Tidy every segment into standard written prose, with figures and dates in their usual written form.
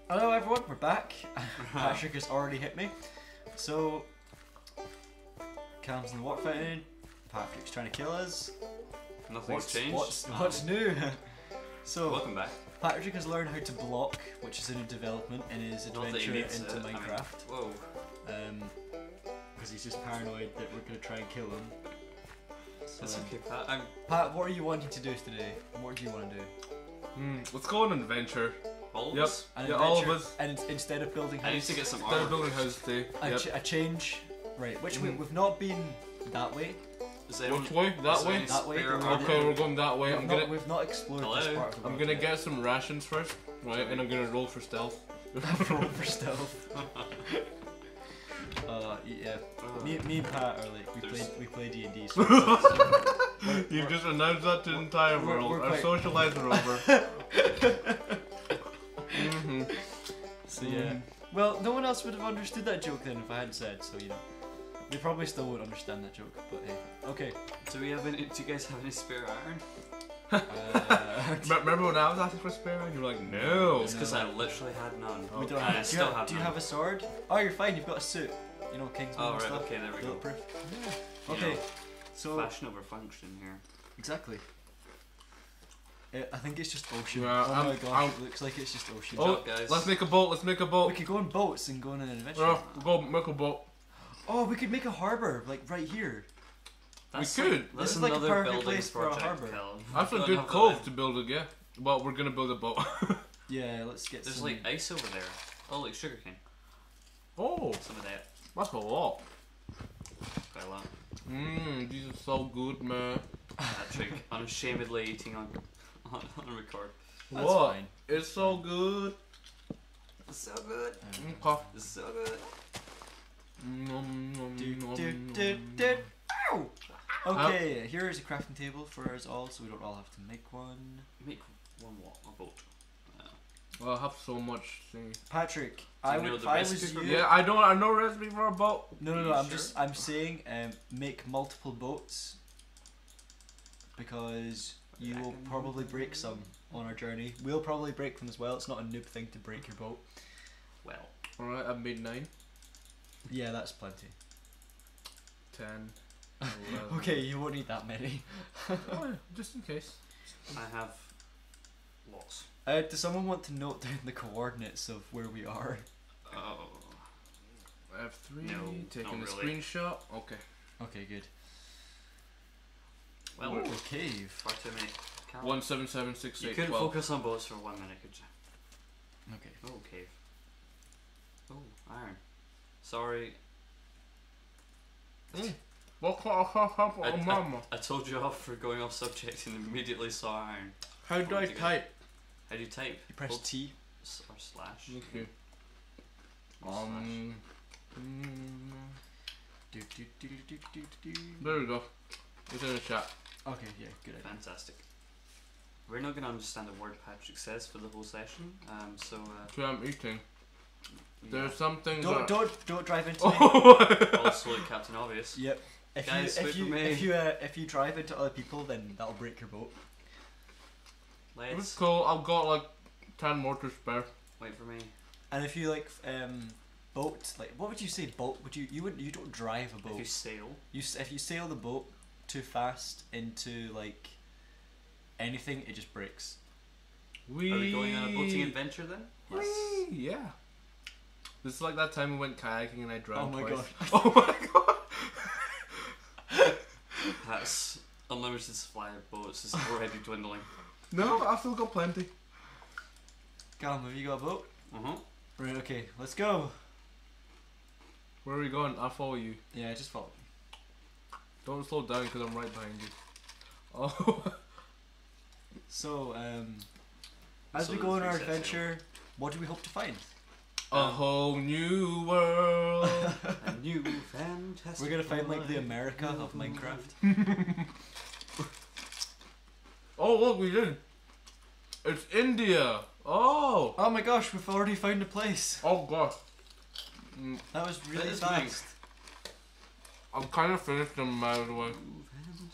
Hello everyone, we're back. Patrick has already hit me. So, Calum's in the water fountain. Patrick's trying to kill us. Nothing's changed. What's new? So, welcome back. Patrick has learned how to block, which is a new development in his adventure into Minecraft. Whoa. Because he's just paranoid that we're going to try and kill him. So, That's okay, Pat. Pat, what are you wanting to do today? What do you want to do? Let's go on an adventure. All of Yep. us? Yeah, all of us. And instead of building I need houses, to get some Instead of armor. building houses too. Yep. a change. Right, which way? We've not been that way. Is anyone, Which way? That is way? any That way, spare the way armor? Okay, we're going that way. We've not explored this Hello? part of the I'm world gonna yet. get some rations first, right? And I'm gonna roll for stealth. Roll for stealth. Yeah. Me and Pat are like we play D&D. So You've just announced that to the entire world. we're Our quite- social lives are over. So yeah. Well, no one else would have understood that joke then if I hadn't said. So you know, they probably still won't understand that joke. But hey, okay. Do you guys have any spare iron? Remember when I was asking for spare iron? You were like, no. It's because I literally had none. We don't And have, I still have do you none. have a sword? Oh, you're fine. You've got a suit. You know, Kingsman Oh and right, stuff. okay, there we go. Bulletproof. You Okay. know, So fashion over function here. exactly. I think it's just ocean. Yeah, oh my gosh, it looks like it's just ocean. Oh, job, guys. let's make a boat. Let's make a We boat. could go on boats and go on an adventure. Oh, go make a boat. Oh, we could make a harbour, like right here. That's could. Like, This that's is like a another perfect building place for a project, harbour. Calum. That's a Don't good have cove that. to build it, yeah. Well, we're gonna build a boat. Yeah, let's get There's some. like ice over there. Oh, like sugarcane. Oh, Some of that. that's a lot. Quite a lot. These are so good, man. Patrick unashamedly eating on record. That's What? fine. It's so good. It's so good. Okay. It's so good. Ow! Okay, here is a crafting table for us all, so we don't all have to make one. Make one what? A boat. Well, I have so much thing. Patrick, you know if the I recipe was for you. Yeah, I know recipe for a boat. No, You I'm sure? I'm saying, make multiple boats because you will probably break some on our journey. We'll probably break them as well. It's not a noob thing to break your boat. Well, Alright, I've made 9. Yeah, that's plenty. 10. 11. Okay, you won't need that many. Oh, yeah, just in case. I have lots. Does someone want to note down the coordinates of where we are? Oh. I have 3. No, Taking not a really. screenshot. Okay. Okay, good. Well, Ooh, a cave. far too many. Calum. 17768. You couldn't focus on boats for 1 minute, could you? Okay. Oh, cave. Oh, iron. Sorry. What happened? I- Oh, mama. I told you off for going off subject and immediately saw iron. How do I What do you type? How do you type? You press Hold T. or slash. Okay. Or slash. Do, do, do, do, do, do, do. There we go. It's in the chat. Okay, yeah, good idea. Fantastic. We're not going to understand a word Patrick says for the whole session, so So I'm eating. yeah. There's some things Don't that... don't drive into me. Oh! Also like Captain Obvious. Yep. If Guys, wait for me. if you drive into other people, then that'll break your boat. It's Let's cool. I've got like 10 more to spare. wait for me. And if you like boat, like what would you say boat? You don't drive a If boat. you sail, If you sail the boat too fast into like anything, it just breaks. are we going on a boating adventure then? Yes. Whee! Yeah. This is like that time we went kayaking and I drowned Oh my twice. god. Oh my god! That's unlimited supply of boats is already dwindling. No, I've still got plenty. Calum, have you got a boat? Uh-huh. Right. Okay. Let's go. Where are we going? I'll follow you. Yeah, just follow. Don't slow down because I'm right behind you. Oh. So as So we the go on three our sets adventure, what do we hope to find? A whole new world. A new fantastic. We're gonna find like the world. America of Minecraft. Oh look, we did. It's India. Oh. Oh my gosh, we've already found a place. Oh gosh. That was really is fast. I'm kind of finished them by the way.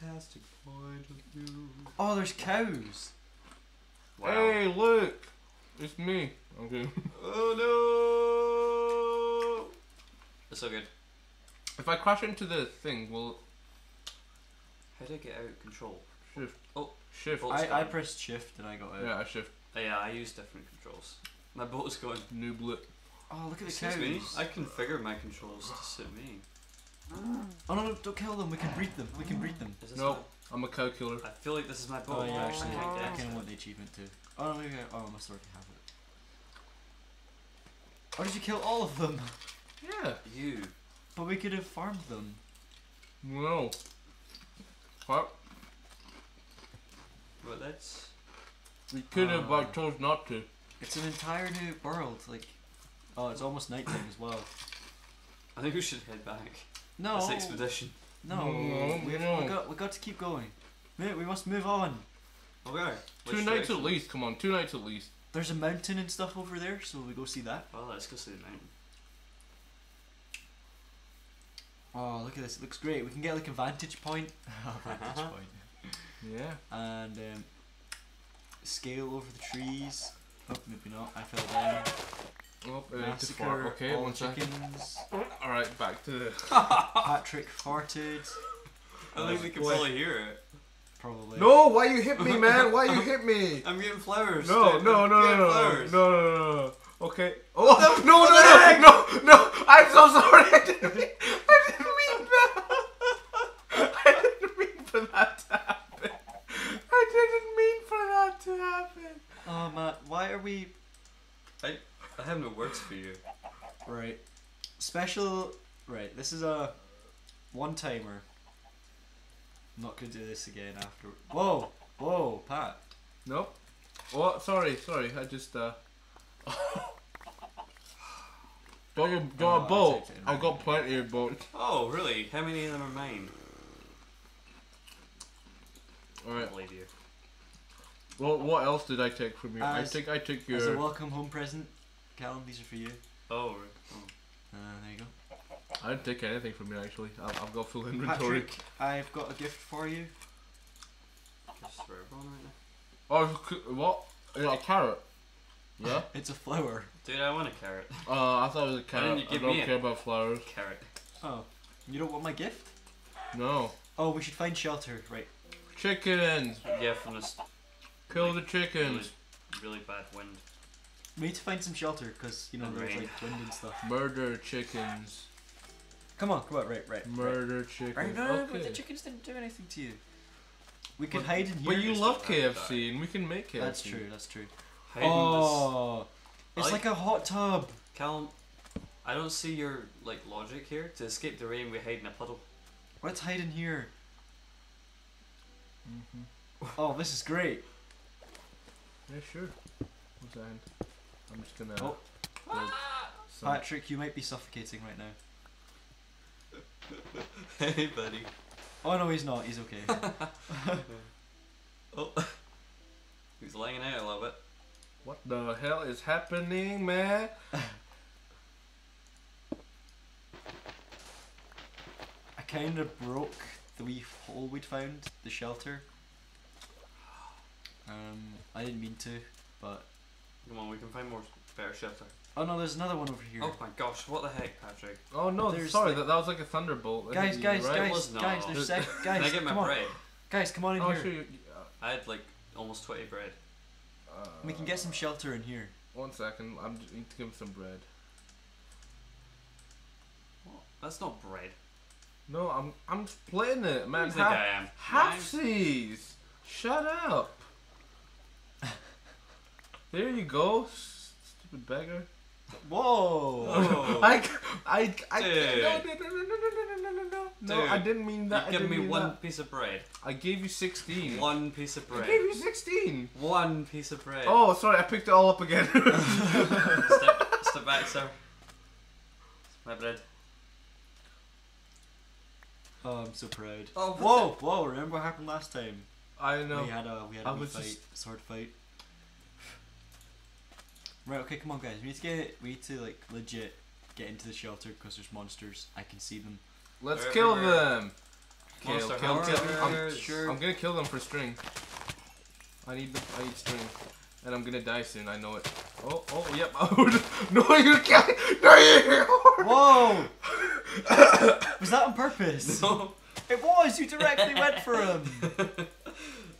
Fantastic point of view. Oh, there's cows. Wow. Hey, look. It's me. Okay. Oh no! It's so good. If I crash into the thing, will How do I get out of control? shift? Oh, Shift. boat. I pressed shift and I got out. Yeah, I shift. Oh, yeah, I use different controls. My boat's going. Nooblet. Oh, look at the Excuse me. cows. I configure my controls to suit me. Oh no, don't kill them. We can breed them. We can breed them. Is this Nope. I'm a cow killer. I feel like this is my boat. Oh yeah, actually, I can't I get kind into of it. want the achievement too. Oh no, maybe I must already have it. Oh, did you kill all of them? Yeah. You. But we could have farmed them. No. What? Well, that's. We could have, but I chose not to. It's an entire new world. Like, oh, it's almost nighttime as well. I think we should head back. No, This expedition. no, we got to keep going. We must move on. Okay. Two nights at least. Come on, 2 nights at least. There's a mountain and stuff over there, so we go see that. Well, let's go see the mountain. Oh, look at this! It looks great. We can get like a vantage point. Vantage point. Yeah. And scale over the trees. Oh, maybe not. I fell down. Oh, Massacre okay, all 1 the second. chickens. Alright, back to the. Patrick farted. I think we can Boy. probably hear it. Probably. No, why you hit me, man? Why you hit me? I'm getting flowers. No, dude. no, I'm no, getting no, no, flowers. no, no, no, no. Okay. Oh, no, no, I'm so sorry. I didn't mean that. I didn't mean for that to happen. I didn't mean for that to happen. Oh, Matt, why are we... I have no words for you. Right. Special... Right, this is a one-timer. I'm not going to do this again after... Whoa! Whoa, Pat. Nope. Oh, sorry. I just, Got a boat. I got plenty of boats. Oh, really? How many of them are mine? I Oh, Alright. don't believe you. Well, what else did I take from you? I As- took As a your... welcome home present, Calum, these are for you. Oh, right. Oh. There you go. I didn't take anything from you, actually. I've got full inventory. Patrick, I've got a gift for you. Just for everyone right now. Oh, what? A carrot? Yeah? It's a flower. Dude, I want a carrot. I thought it was a Why carrot. didn't you I give don't me care it? about flowers. Carrot. Oh, you don't want my gift? No. Oh, we should find shelter. Right. Chickens! Yeah, from this Kill the really, chickens! really bad wind. We need to find some shelter because you know And there's rain. like wind and stuff. Murder chickens. Come on, right. Murder chickens. Right, no, but the Okay. chickens didn't do anything to you. We could hide in here. But you Just love don't have KFC and we can make KFC. That's true. That's true. Hiding Oh, it's I like a hot tub. this. Calum, I don't see your like logic here. To escape the rain, we hide in a puddle. Let's hide in here. Mm-hmm. Oh, this is great. Yeah, sure. One second. I'm just gonna Oh. build some. Patrick, you might be suffocating right now. Hey, buddy. Oh no, he's not. He's okay. Oh, he's laying out a little bit. What the hell is happening, man? I kind of broke the wee hole we'd found, the shelter. I didn't mean to, but... Come on, we can find more better shelter. Oh no, there's another one over here. Oh my gosh, what the heck, Patrick? Oh no, There's sorry, like- that was like a thunderbolt. I Guys, hit you, guys, right? It was guys, not. there's guys, Can I get my come on. bread? Guys, come on in Oh, here. sure. You, I had like almost 20 bread. We can get some shelter in here. 1 second, I need to give him some bread. What? That's not bread. No, I'm splitting it, man. Who do you think I am? Nine? Halfsies! Shut up! There you go, stupid beggar. Whoa! Oh. I Dude. no, I didn't mean that. You I give didn't me mean one that. piece of bread. I gave you 16. One piece of I bread. gave you 16. One piece of bread. Oh, sorry, I picked it all up again. Step back, sir. My bread. Oh, I'm so proud. Oh, Whoa! Remember what happened last time? I know. We had a I wee was fight, just- sword fight. Right, okay, come on, guys. We need to like legit get into the shelter because there's monsters. I can see them. Let's They're kill everywhere. them. Monster Kill. hunters. Sure. I'm gonna kill them for string. I need string, and I'm gonna die soon. I know it. Oh, yep. No, you can't. No, you. Whoa! Was that on purpose? No. It was. You directly went for him.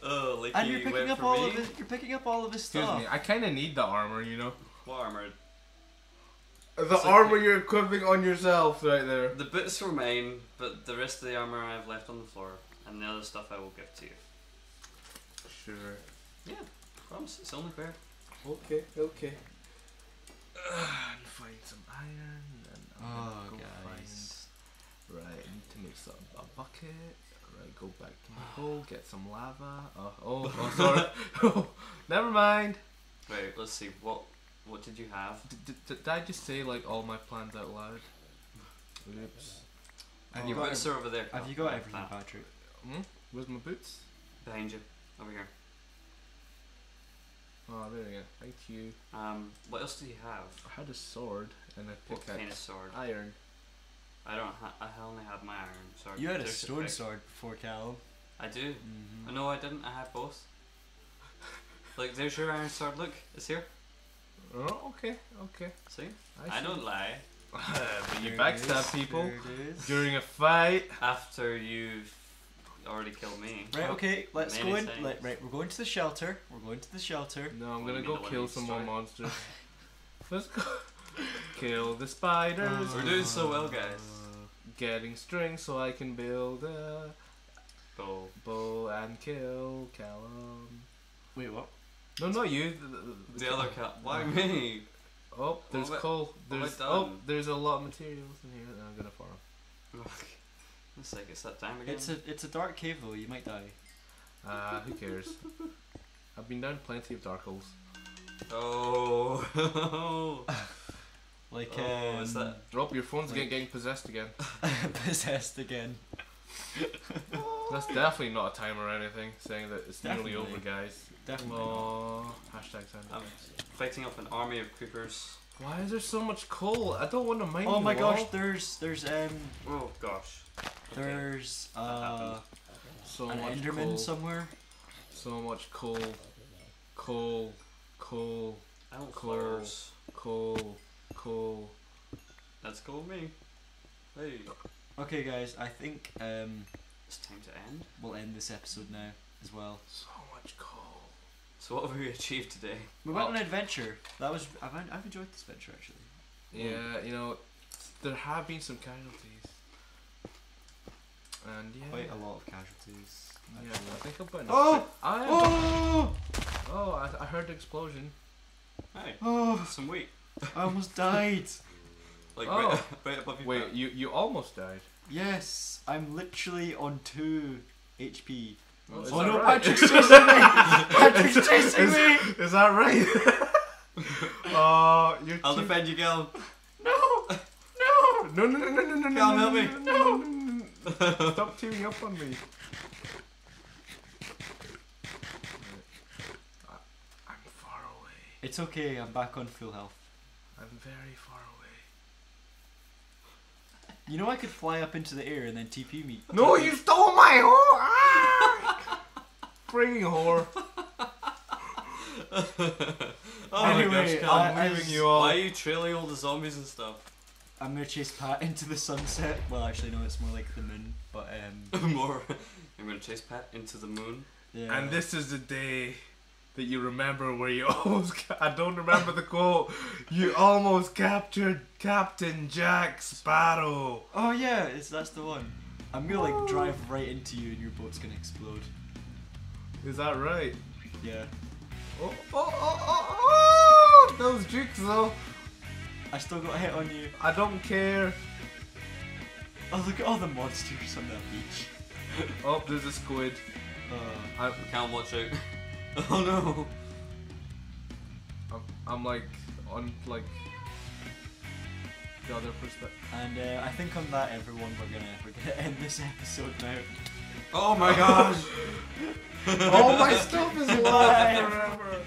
Oh, like And you you're picking went up for all me? of his. You're picking up all of his Excuse stuff. me. I kind of need the armor, you know. What armor? The armor you're equipping on yourself, right there. The boots were mine, but the rest of the armor I have left on the floor, and the other stuff I will give to you. Sure. Yeah, promise. It's only fair. Okay. And find some iron. And Oh, go guys. find. Right, I need to make a bucket. Right, go back to my hole, get some lava. Oh, sorry. Never mind. Right, let's see. What did you have? Did I just say like all my plans out loud? Oops. And your boots are over there. Have you got everything, Patrick? Where's my boots? Behind you. Over here. Oh, there we go. Thank you. What else do you have? I had a sword and a What pickaxe. kind of sword? Iron. I don't. I only have my iron sword. You had a There's stone pick. sword before, Calum. I do. Mm-hmm. No, I didn't. I had both. Like, there's your iron sword. Look, it's here. Oh, okay. See? I I don't lie. But you There it backstab is, people there it is. during a fight. After you've already killed me. Right, okay, let's Many go in. times. Right, we're going to the shelter. We're going to the shelter. No, I'm What do gonna you mean, go the one kill you some more destroyed? monsters. Let's go. Kill the spiders. We're doing so well, guys. Getting string so I can build a bow and kill Calum. Wait, what? No, not you. The other cat. Why me? Oh, there's What have I- coal. what have I There's done? there's a lot of materials in here that I'm gonna farm. It's like it's that time again. It's a dark cave though. You might die. Who cares? I've been down plenty of dark holes. Oh. Like, Oh, is that? Oh, your phone's getting possessed again. possessed again? That's definitely not a timer or anything saying that it's nearly Definitely. over, guys. Definitely. Oh, hashtag time. I'm fighting up an army of creepers. Why is there so much coal? I don't want to mine Oh you my gosh, all. there's Oh gosh. Okay. there's happened. So an much Enderman coal. somewhere. So much coal. I want Coal. flowers. Coal. Let's go with me. Hey. Okay, guys, I think It's time to end. we'll end this episode now as well. So much coal. So what have we achieved today? We went on an adventure. That was I've enjoyed this adventure actually. Yeah, you know, there have been some casualties. And yeah. Quite a lot of casualties. Yeah, actually. I think I'm putting Oh! Oh! Oh! I heard the explosion. Hey, Oh! some wheat. I almost died. Like Oh. right above your Wait, back. you almost died. Yes, I'm literally on 2 HP. Oh, is Oh that no, right? Patrick's chasing me! Patrick's chasing me! Is that right? Oh, you're I'll too- defend you, Gal. No! No, no. Calum, help me. No. Stop teaming up on me. I'm far away. It's okay, I'm back on full health. I'm very far away. You know I could fly up into the air and then TP me. No, you stole my whore! Ah! Frigging whore. Oh Anyway, my gosh, Cal. I- leaving you all. Why are you trailing all the zombies and stuff? I'm gonna chase Pat into the sunset. Well, actually, no, it's more like the moon. But More. I'm gonna chase Pat into the moon. yeah. And this is the day that you remember where you almost... I don't remember the quote. You almost captured Captain Jack Sparrow. Oh yeah, that's the one. I'm gonna like drive right into you and your boat's gonna explode. Is that right? Yeah. Oh! Those jukes though. I still got a hit on you. I don't care. Oh, look at all the monsters on that beach. Oh, there's a squid. Cal, watch out. Oh no. I'm like on like the other perspective. And I think on that, everyone, we're gonna end this episode now. Oh my gosh. All my stuff is alive forever.